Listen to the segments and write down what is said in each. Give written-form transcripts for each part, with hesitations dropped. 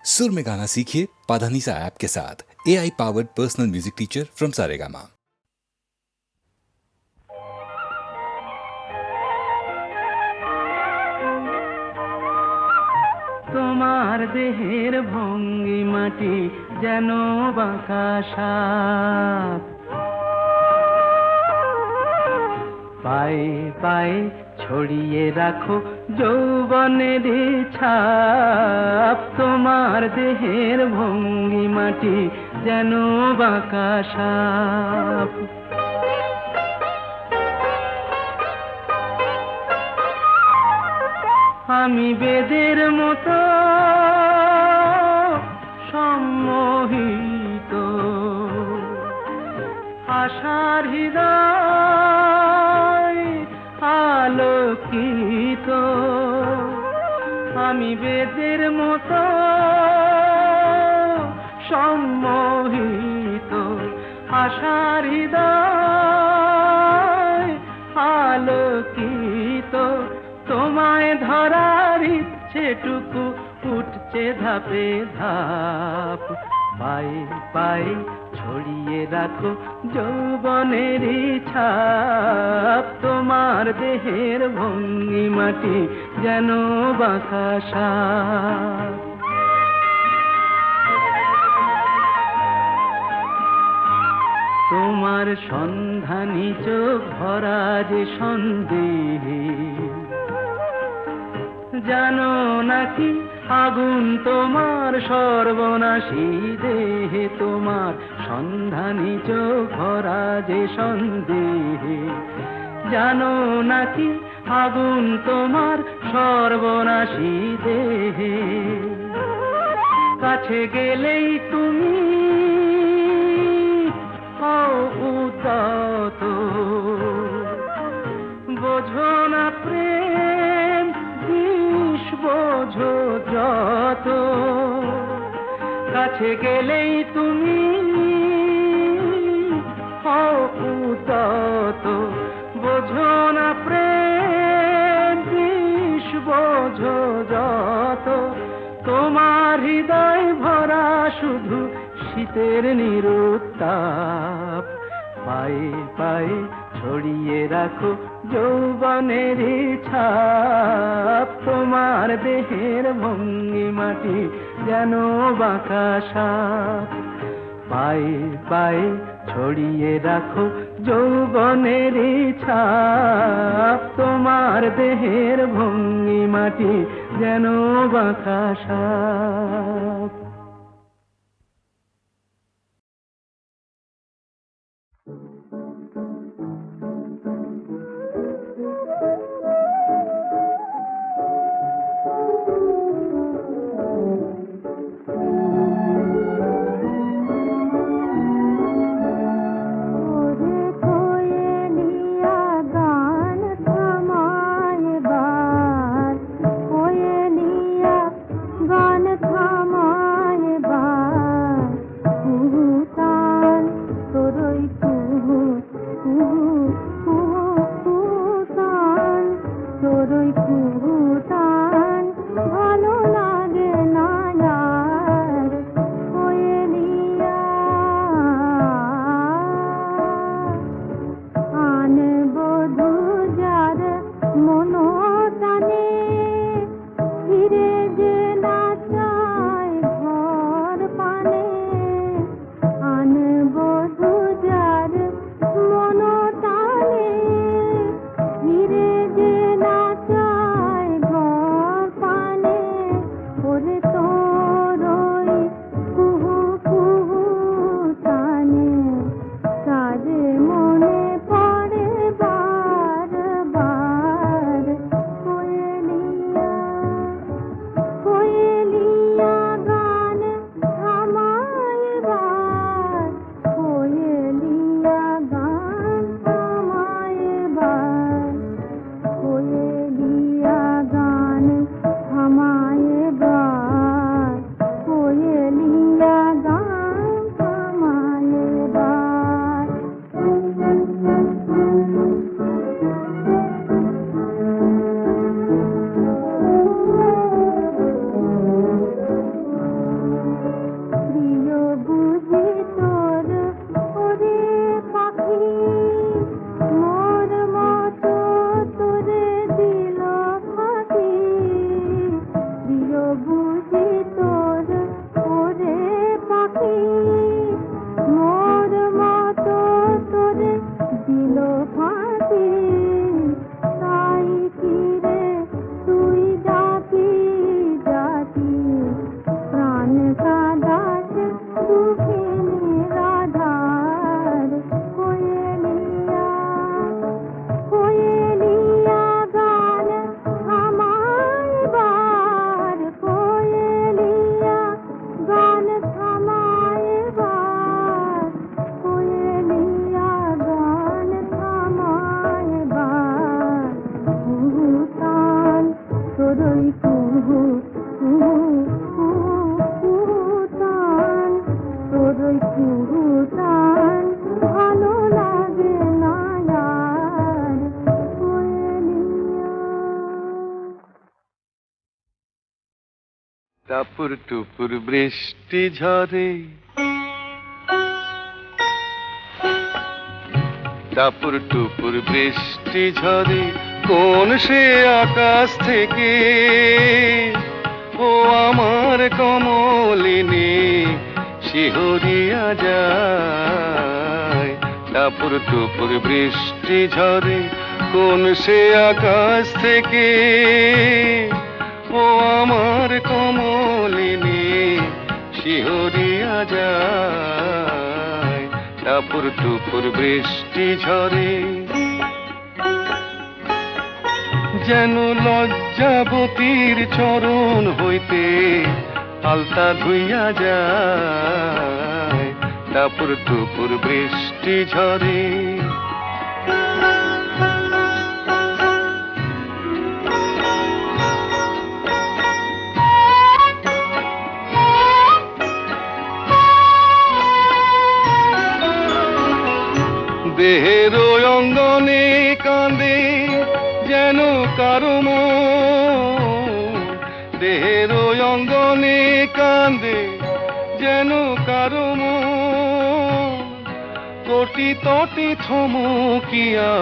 सुर में गाना सीखिए पाधानीसा ऐप के साथ। AI powered personal music teacher from Saregama. তোমার দেহের ভঙ্গিমাটি যেন বাঁকা সাপ, পায়ে পায়ে ছড়িয়ে রাখো যৌবনের ছাপ। তোমার দেহের ভঙ্গিমাটি যেন বাঁকা সাপ। আমি বেদের মতো সম্মোহিত, আশার হৃদয় আলোকিত। আমি বেদের মতো সম্মোহিত, আশার হৃদয় আলোকিত। তোমায় ধরার ইচ্ছেটুকু উঠছে ধাপে ধাপ, পায়ে পায়ে ছড়িয়ে রাখো যৌবনের ছাপ। তোমার দেহের ভঙ্গিমাটি যেন বাঁকা সাপ। তোমার সন্ধানী চোখ ভরা যে সন্দেহে, জানো নাকি আগুন তোমার সর্বনাশী দেহে। তোমার সন্ধানী চোখ ভরা যে সন্দেহে, জানো নাকি আগুন তোমার সর্বনাশী দেহে। কাছে গেলেই তুমি উদাত, বোঝো না প্রেম বিষ বোঝো যত। কাছে গেলেই তুমি উদাত, বোঝো না প্রেম বিষ বোঝো যত। তোমার হৃদয় ভরা শুধু শীতের নিরুত্তাপ, পায়ে পায়ে ছড়িয়ে রাখো যৌবনের ছাপ। তোমার দেহের ভঙ্গিমাটি যেন বাঁকা সাপ, পায়ে পায়ে ছড়িয়ে রাখো যৌবনের ছাপ। তোমার দেহের ভঙ্গিমাটি যেন বাঁকা সাপ। গান থা টাপুর টুপুর বৃষ্টি ঝরে, টাপুর টুপুর বৃষ্টি ঝরে, কোন সে আকাশ থেকে ও আমার কমলিনী শিহরিয়া যায়। টাপুর টুপুর বৃষ্টি ঝরে, কোন সে আকাশ থেকে ও আমার কমলিনী শিহরিয়া যায়। টাপুর টুপুর বৃষ্টি ঝরে, যেন লজ্জাবতীর চরণ হইতে আলতা ধুইয়া যায়। টাপুর টুপুর বৃষ্টি ঝরে, দেহের অঙ্গনে কাঁদে যেন কারো মন, দেহের অঙ্গনে কাঁদে যেন কারো মন। তটি তটি থমকিয়া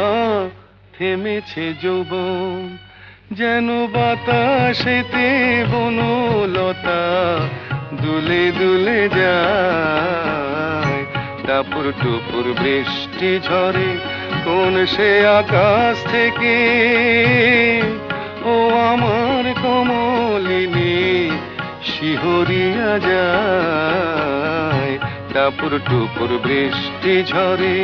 থেমেছে যৌবন, যেন বাতাসেতে বনলতা দুলে দুলে যায়। টাপুর টুপুর বৃষ্টি ঝরে, কোন সে আকাশ থেকে ও আমার কমলিনী শিহরিয়া যায়। টাপুর টুপুর বৃষ্টি ঝরে,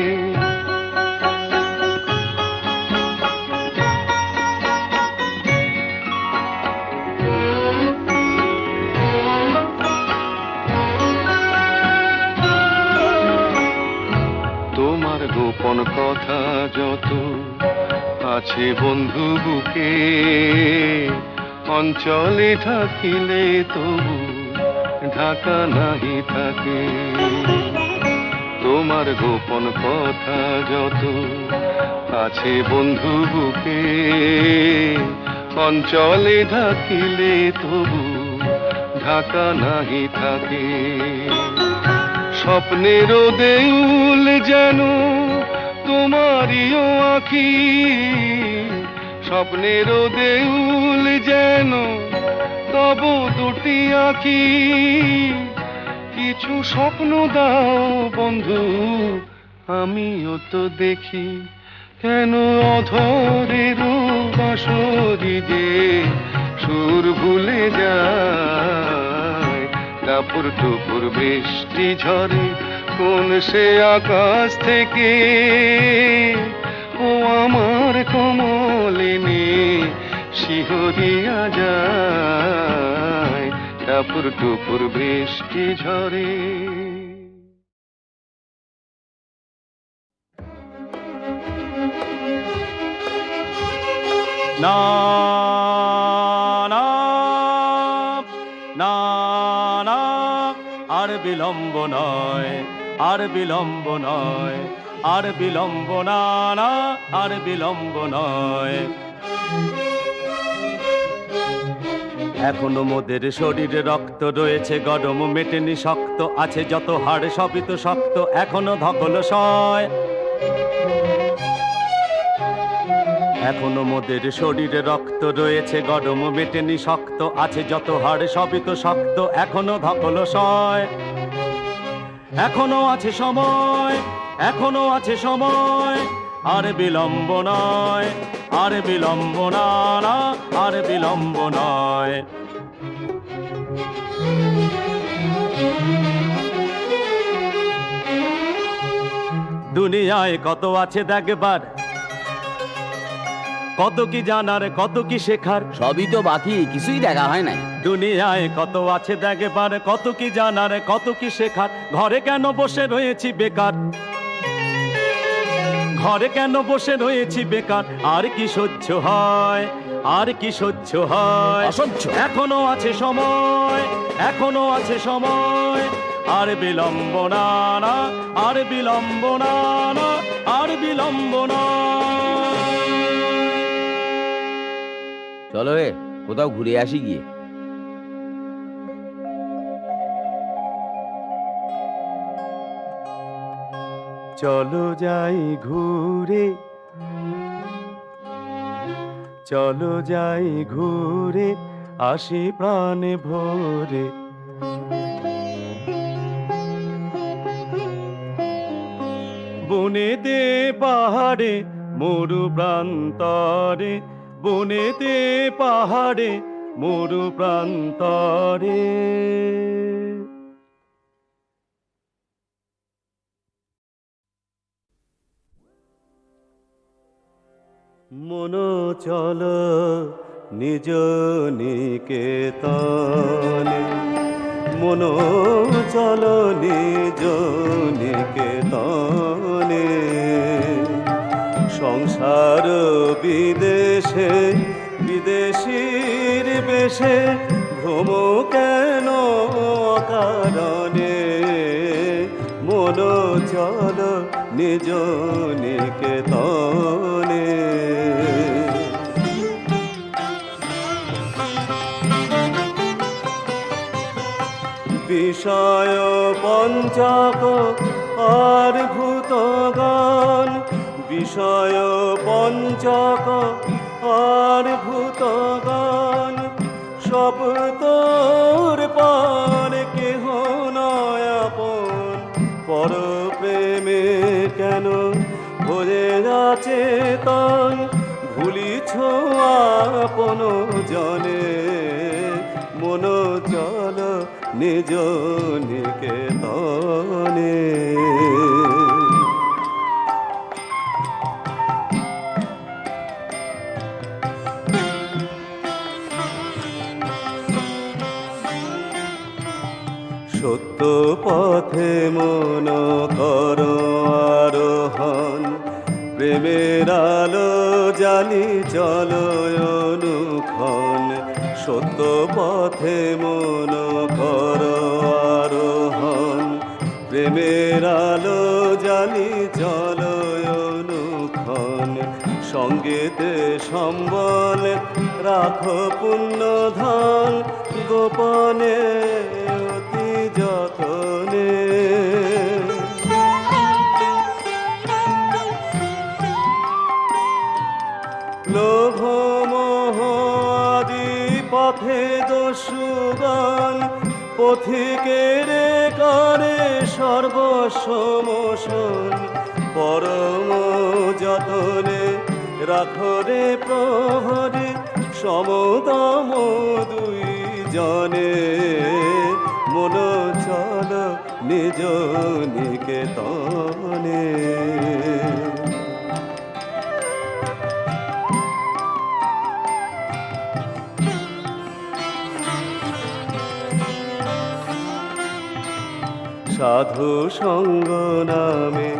তোমার গোপন কথা যত আছে বন্ধু বুকে, অঞ্চলে থাকিলে তবু ঢাকা নাহি থাকে। তোমার গোপন কথা যত আছে বন্ধু বুকে, অঞ্চলে থাকিলে তবু ঢাকা নাহি থাকে। স্বপ্নের দেউল যেন তোমারিও আঁখি, স্বপ্নের দেউল যেন তব দুটি আঁখি। কিছু স্বপ্ন দাও বন্ধু, আমিও তো দেখি, কেন অধরের বাঁশরি যে সুর ভুলে যায়। টাপুর টুপুর বৃষ্টি ঝরে, কোন সে আকাশ থেকে ও আমার কমলিনী শিহরিয়া যায়। টাপুর টুপুর বৃষ্টি ঝরে। না না না না, আর বিলম্ব নয়, আর বিলম্ব নয়, আর বিলম্ব না না, আর বিলম্ব নয়। এখনো মোদের শরীরে রক্ত রয়েছে গরম, মেটেনি শক্ত আছে যত হাড় সবই তো শক্ত, এখনো ধকল সয়। এখনো মোদের শরীরে রক্ত রয়েছে গরম, মেটেনি শক্ত আছে যত হাড় সবই তো শক্ত, এখনো ধকল সয়। এখনো আছে সময়, এখনো আছে সময়, আর বিলম্ব নয়, আর বিলম্ব না না, আর বিলম্ব নয়। দুনিয়ায় কত আছে দেখবার, কত কি জানার, কত কি শেখার, সবই তো বাকি, কিছুই দেখা হয় নাই। দুনিয়ায় কত আছে দেখবার, কত কি জানার, কত কি শেখার, ঘরে কেন বসে রয়েছি বেকার, ঘরে কেন বসে রয়েছি বেকার, আর কি সহ্য হয়, আর কি সহ্য হয়, অসহ্য। এখনো আছে সময়, এখনো আছে সময়, আর বিলম্ব না না, আর বিলম্ব না না, আর বিলম্ব না। চলো কোথাও ঘুরে আসি গিয়ে। চলো যাই ঘুরে, চলো যাই ঘুরে আসি প্রাণে ভরে। বনেতে পাহাড়ে মরু প্রান্তরে, বনেতে পাহাড়ে মরু প্রান্তরে। মন চল নিজ নিকেতনে, মন চল নিজ নিকেতনে। সংসার বিদেশে বিদেশীর বেশে ভ্রম কেন কারণে। মন চল নিজ নিকেতনে। বিষয় পঞ্চক আর ভূতগণ, বিষয় পঞ্চক আর ভূতগণ। সব তোর পার কেহ নয় আপন, পর প্রেমে কেন ভরে আছে তন। ভুলিছ আপন জনে, মন চল নিজ নিকেতনে। সত্য পথে মন কর আরোহণ, প্রেমের আলো জালি চলো অনুক্ষণ। সত্য পথে মন কর আরোহণ, প্রেমের আলো জালি চলো অনুক্ষণ। সঙ্গীতে সম্বল রাখো পুণ্য ধন, গোপনে অতি যতনে। লোভ মোহ আদি পথে দস্যুগণ, পথিকের করে সর্বসমোষণ। পরম যতনে রাখরে প্রহরে, সমতম দুই জনে। মন চল নিজ নিকেতনে। সাধু সঙ্গ নামে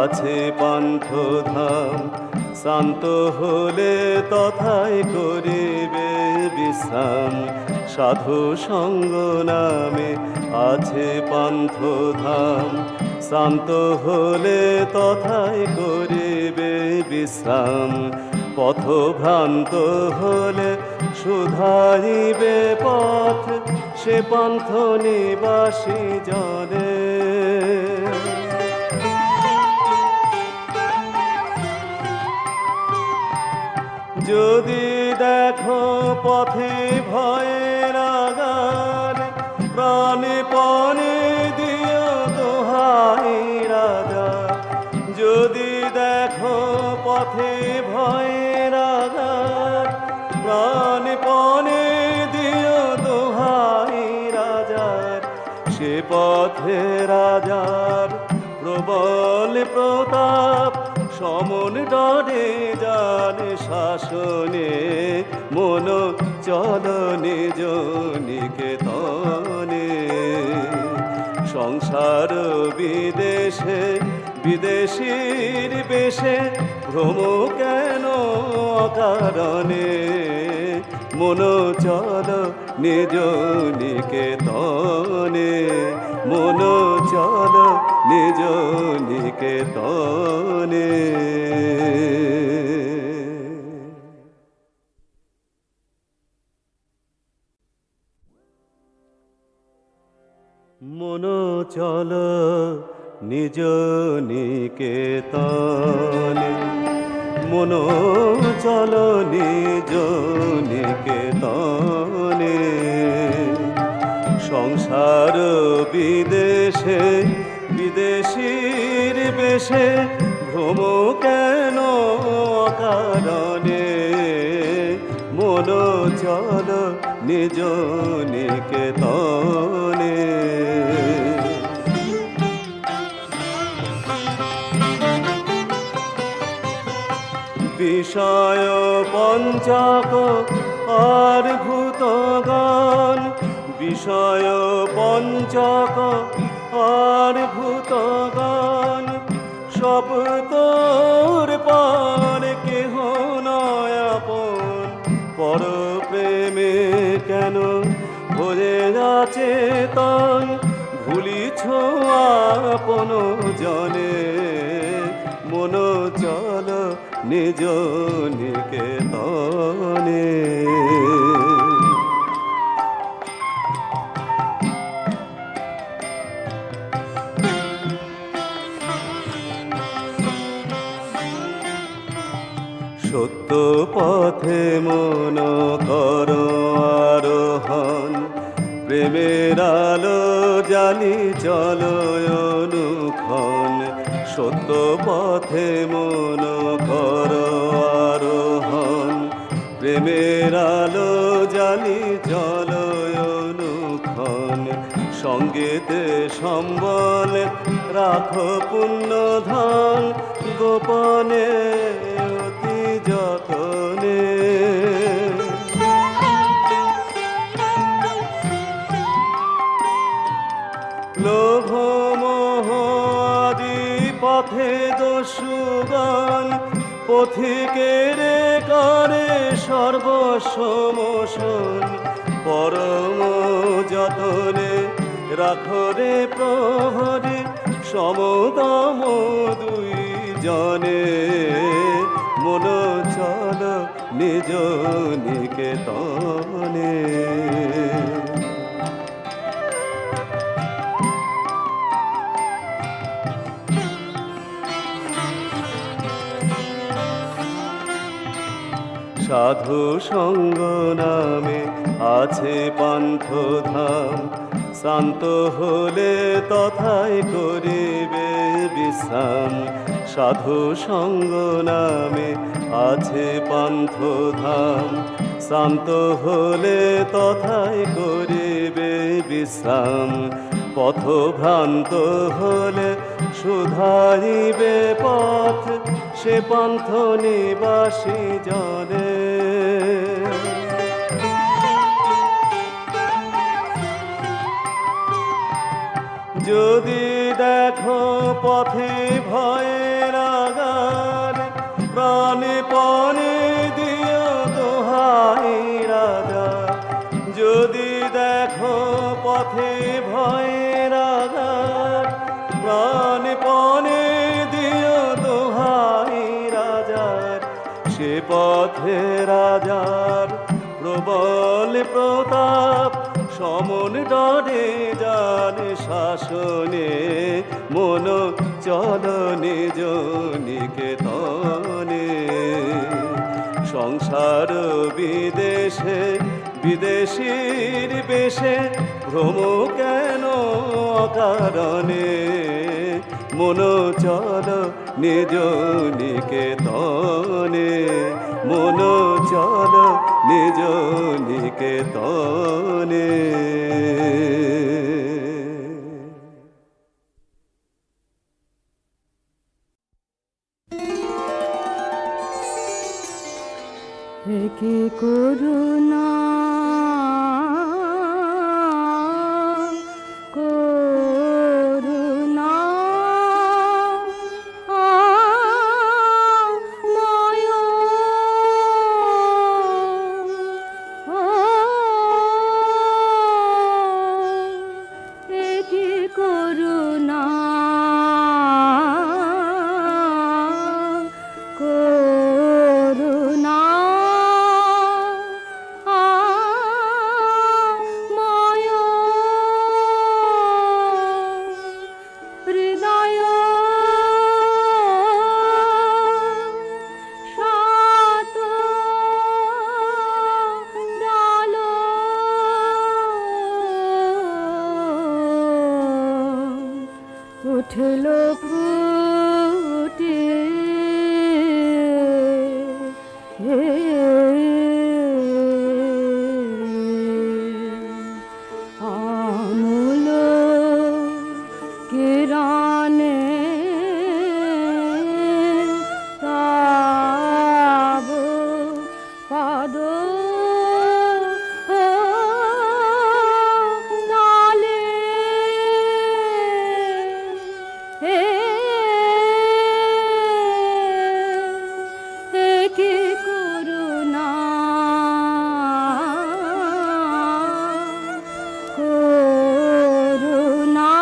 আছে পান্থধাম, শান্ত হলে তথায় করিবে বিশ্রাম। সাধু সঙ্গ নামে আছে পান্থধাম, শান্ত হলে তথায় করিবে বিশ্রাম। পথভ্রান্ত হলে শুধাইবে পথ, সে পন্থ নিবাসী জনে। যদি দেখো পথে ভয়ের আগার, প্রাণে পণে দিও দোহাই রাজা। যদি দেখো পথে ভয়ের আগার, প্রাণে পণে দিও দোহাই রাজার। সে পথে রাজার প্রবল প্রতাপ, সমন ডরে জানে শাসনে। মন চল নিজ নিকেতনে। সংসার বিদেশে বিদেশীর বেশে ভ্রম কেন কারণে। মন চল নিজ নিকেতনে, মন চল নিজ নিকেতনে। মন চল নিজ নিকেতনে মন চল নিজ নিকেতনে সংসার বিদেশে বিদেশীর বেশে ভ্রম কেন কারণে মন চল নিজ নিকেতনে বিষয় পঞ্চক আর ভূতগণ বিষয় পঞ্চক আর ভূতগণ সব তোর পার কেহ নয় আপন পর প্রেমে কেন ভরে আছে তন ভুলিছ আপন জনে মন চল নিজ নিকেতনে সত্য পথে মন কর আরোহণ প্রেমের আলো জালি চলো অনুক্ষণ সত্য পথে মন কর আরোহণ প্রেমের আলো জালি চলো অনুক্ষণ সঙ্গীতে সম্বল রাখো পুণ্য ধন গোপনে অতি যতনে লোভ মোহ আদি পথে দস্যুগণ পথিকের করে সর্বসমোষণ পরম যতনে রাখরে প্রহরে সমতম দুই জনে মন চল নিজ নিকেতনে সাধু সঙ্গ নামে আছে পান্থ ধাম শান্ত হলে তথায় করিবে বিশ্রাম সাধু সঙ্গ নামে আছে পান্থ ধাম শান্ত হলে তথায় করিবে বিশ্রাম পথভ্রান্ত হলে সুধারিবে পথ সে পন্থ নিবাসী জনে যদি দেখো পথে ভয়ের আগার প্রাণে পণে দিও দোহাই রাজা যদি দেখো পথে ভয়ের আগার প্রাণে পণে দিও দোহাই রাজার সে পথে রাজার প্রবল প্রতাপ সমন ডরে যার শাসনে মন চল নিজ নিকেতনে সংসার বিদেশে বিদেশীর বেশে ভ্রম কেন কারণে মন চল নিজ নিকেতনে মন চল নিজ নিকেতনে কি করুণা করুণা কি করুণা করুণা হৃদয় উঠল ফুটে আমূল কিরণে তাব পাদ নালে কি করুণা করুণা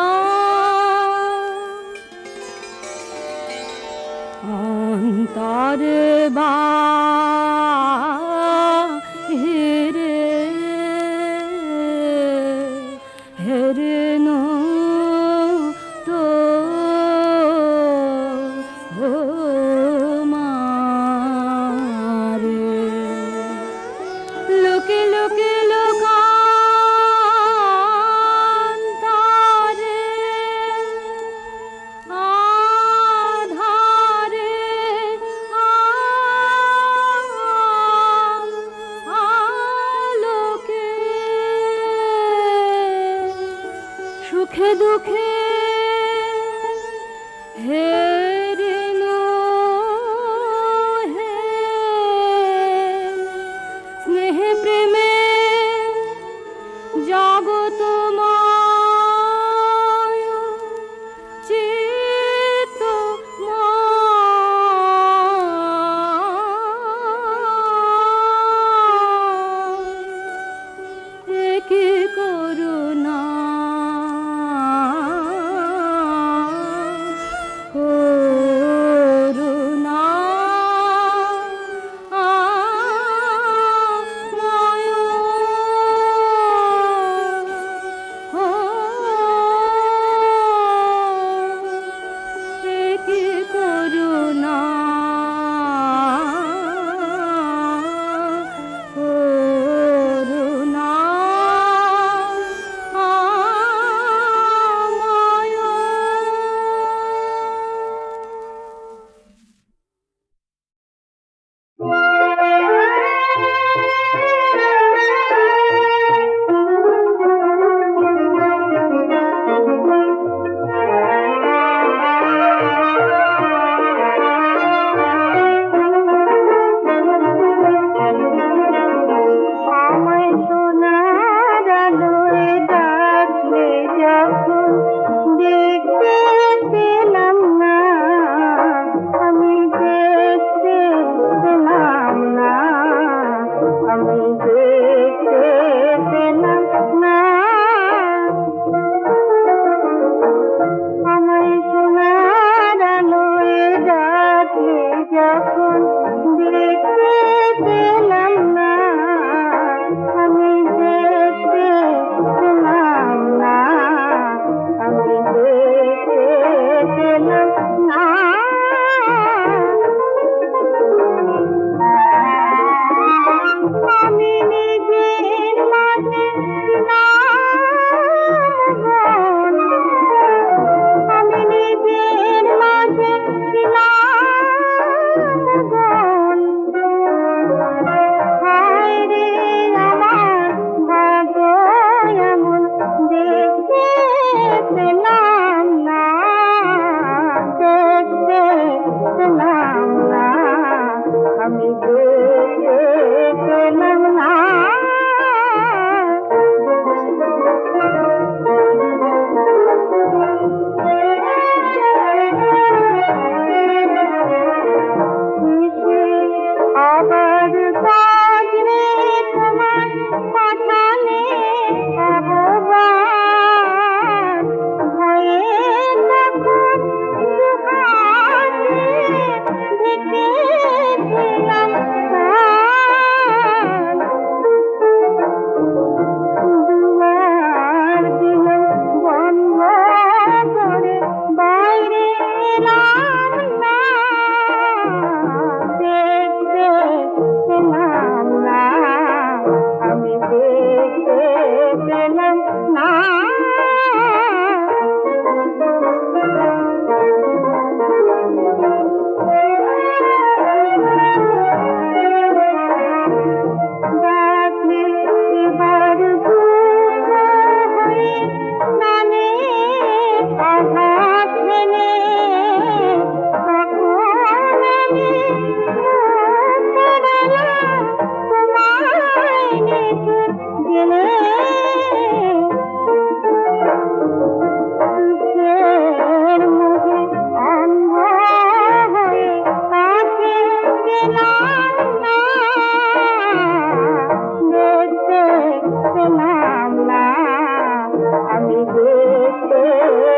অন্তরে বাহিরে হেরে নো তো মারে লোকে লোকে লোকান্তরে আধারে আলোকে সুখে দুঃখে হেরিনো হে স্নেহে প্রেমে জগত চিত্ত কি করুণা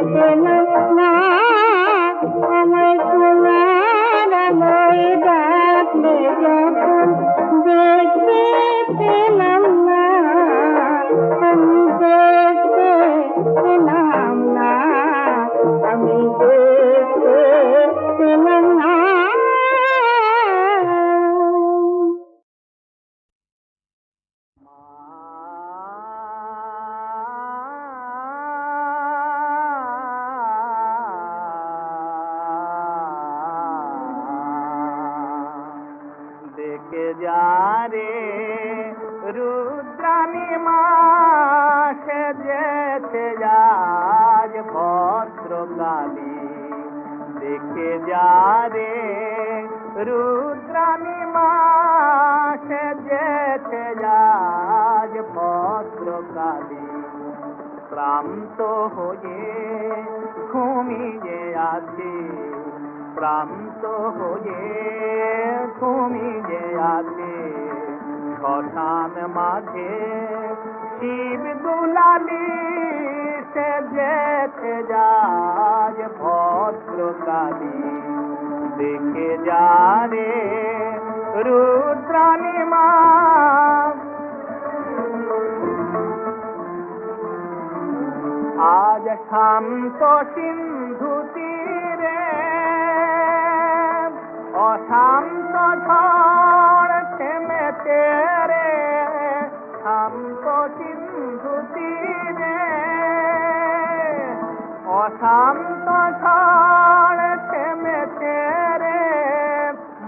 পেলাম না আমায় তোমার আলোয় ডাকলে যখন দেখতে পেলাম না আমি দেখতে পেলাম না আমি দেখতে পেলাম না দেখে যা রে রুদ্রাণী মা সেজেছে আজ ভদ্রকালী দেখে যা রে রুদ্রাণী মা সেজেছে আজ ভদ্রকালী ক্লান্ত হয়ে ঘুমিয়ে আছে ক্লান্ত হয়ে ঘুমিয়ে আছে শ্মশান মাঝে শিব দুলালি সেজেছে আজ ভদ্রকালী দেখে যা রে রুদ্রাণী মা আজ শান্ত সিন্ধু তীরে অশান্ত ঝড় থেমেছে রে শান্ত সিন্ধু তীরে অশান্ত ঝড় থেমেছে রে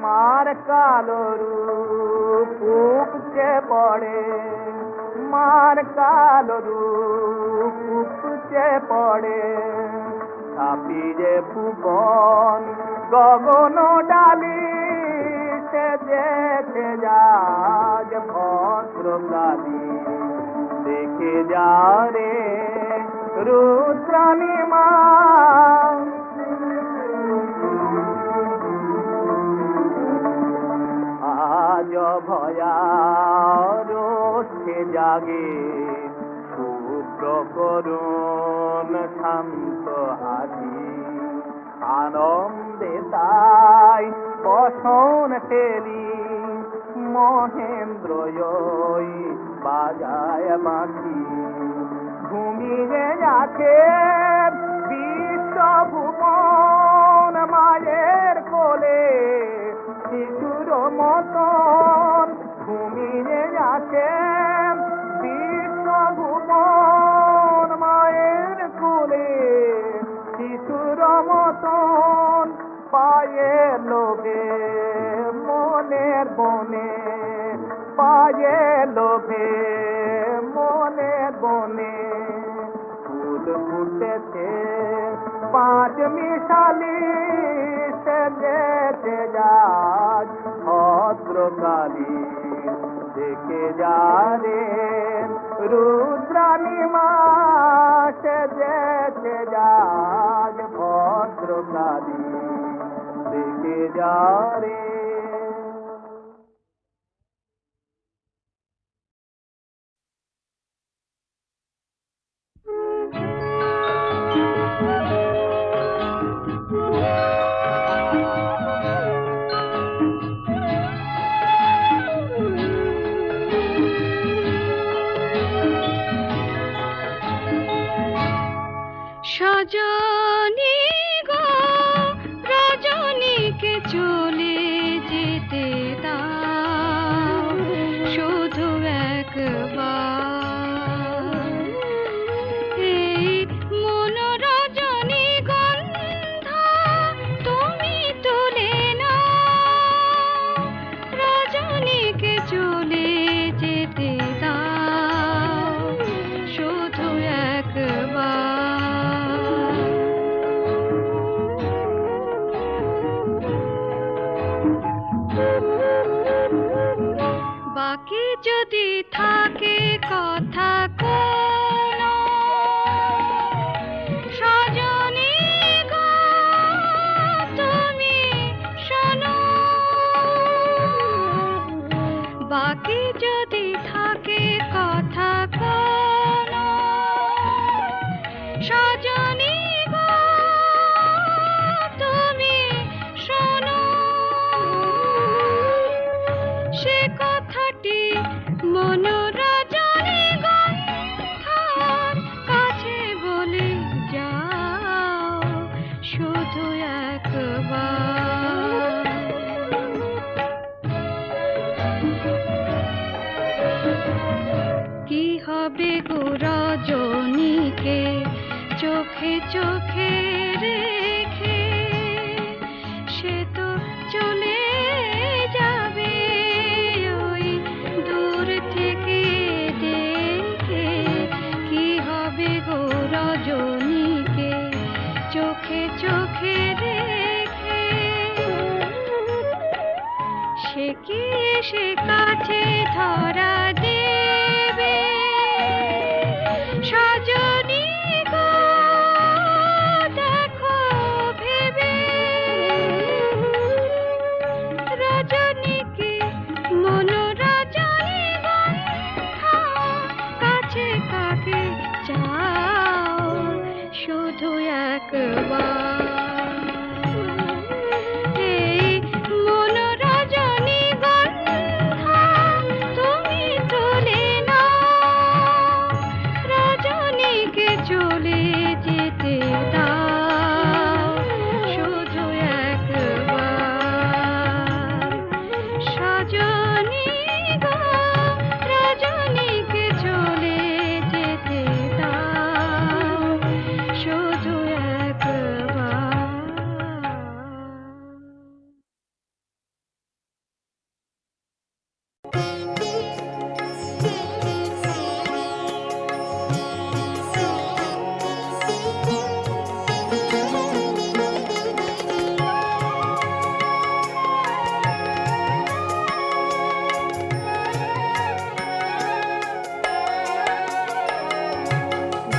মার কালো রূপ উপচে পড়ে মার কালো রূপ উপচে পড়ে ছাপিয়ে ভুবন গগন ডালি সেজেছে আজ ভদ্রকালী দেখে যা রে রুদ্রাণী মা আজ ভয়া রোষে জাগে শুভ্র করুণ শান্ত হাসি আনন্দে তাই বসন ঠেলি মহেন্দ্র বাজায় বাঁশি ঘুমিয়ে আছে বিশ্বভুবন মায়ের কোলে শিশুর মতন ঘুমিয়ে আছে বিশ্বভুবন মায়ের কোলে শিশুর মতন পায়ের লোভে মনের বনে পায়ের লোভে মনের বনে ফুল ফুটেছে পাঁচ মিশালি সেজেছে আজ ভদ্রকালী দেখে যা রে রুদ্রাণী মা সেজেছে আজ ভদ্রকালী দেখে যা রে সজনী গো রজনীকে চলে যেতে দাও শুধু একবার এই মন রজনী গন্ধা তুমি তুলে নাও রজনীকে চলে যেতে দাও শুধু একবার চোখে চোখে রেখে সে তো চলে যাবে ওই দূর থেকে দেখে কি হবে গো রজনীকে চোখে চোখে রেখে সে কি সে কাছে ধরা দেবে সজনী গো দেখো ভেবে রজনীকে মন রজনী গন্ধা কাছে কাকে চাও শুধু একবার এই মন রজনী গন্ধা তুমি তুলে নাও রজনীকে চলে যেতে দাও শুধু একবার সজনী গো রজনীকে চলে যেতে দাও শুধু একবার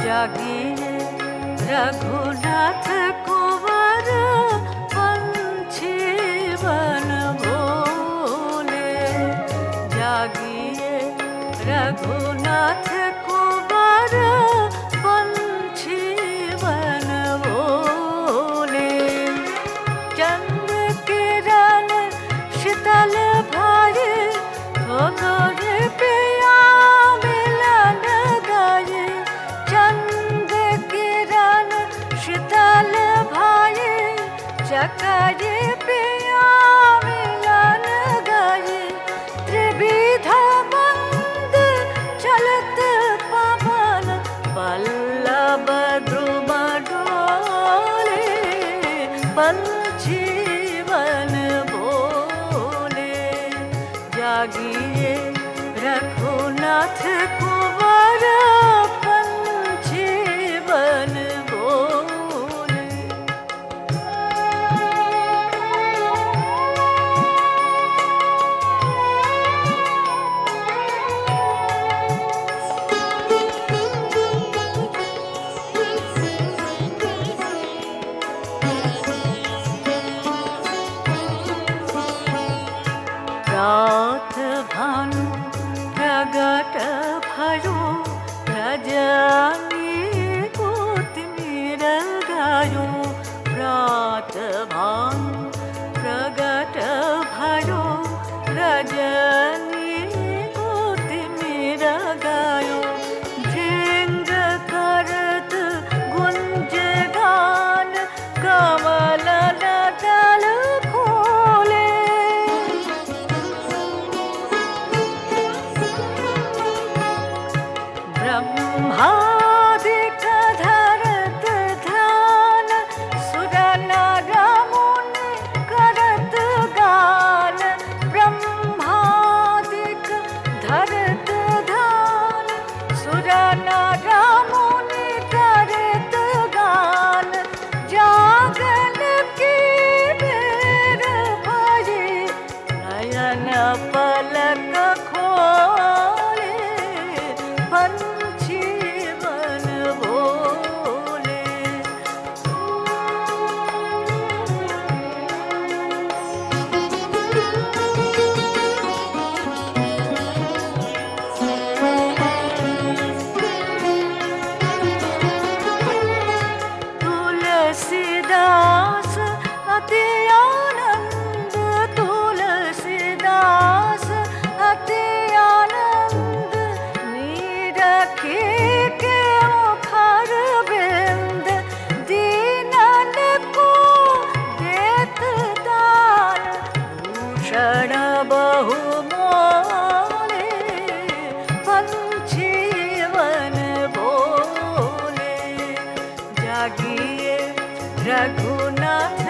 जागिए रघुनाथ कुंवर पंछी बन बोले जागिए रघुनाथ कुंवर पंछी बन बोले चंद्र किरण शीतल भाई थोड़े पिया मिलन गाये चंद किरण शीतल भाई चकरे पिया मिलन गाये त्रिविध बंद चलत पवन पल्लव द्रुम डोले पंछी बन बोले जागिए रघुनाथ कुंवर पंछी बन बोले रात भानु प्रगट भयो रजनी कोतिमीर गायो रात भानु प्रगट भयो रजनी कोतिमीर गायो झिंग करत गुंज गान कमल नटल खोले ब्रह्मादिक धरत ध्यान सुर नर मुनि करत गान ब्रह्मादिक धरत ध्यान सुर नर मुनि करत गान जागन की बेर भजे नयन पलक खोले पंछी बन बोले तुलसीदास अति आनंद तुलसीदास अति आनंद नीरखे के मुखर बिंद दीनन को देत दान भूषण बहु मोले पंछी बन बोले লাগিয়ে রঘুনাথ